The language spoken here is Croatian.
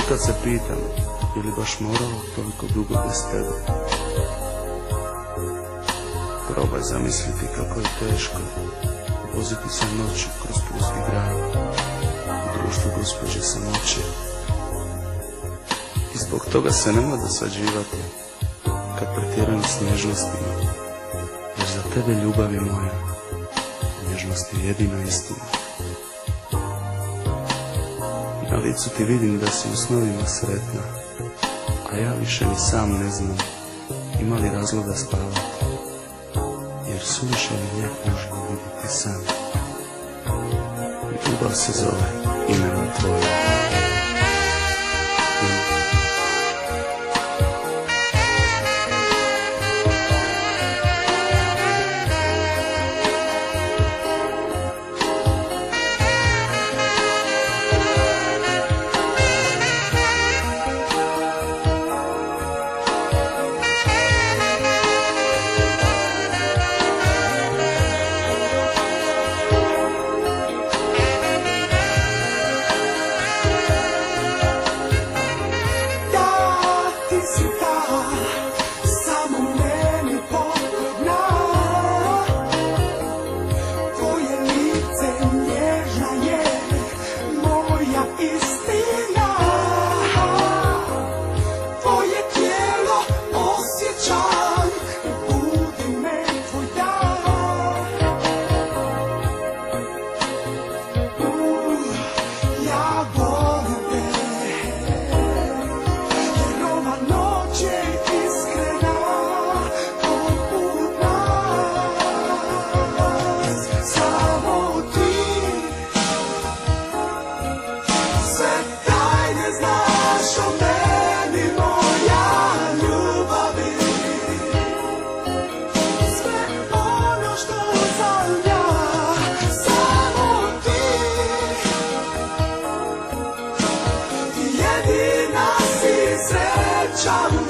Ponekad se pitam, je li baš moralo toliko dugo bez tebe? Probaj zamisliti kako je teško voziti se noću kroz pusti grad u društvu gospođe samoće. I zbog toga se nema dosađivati kad pretjerujem s nježnostima, jer za tebe, ljubavi moja, nježnost je jedina istina. Na licu ti vidim da si u snovima sretna, a ja više ni sam ne znam ima li razloga spavati, jer suviše mi je tužno vidjeti san. Ljubav se zove imenom tvojim. Jedina si sreća.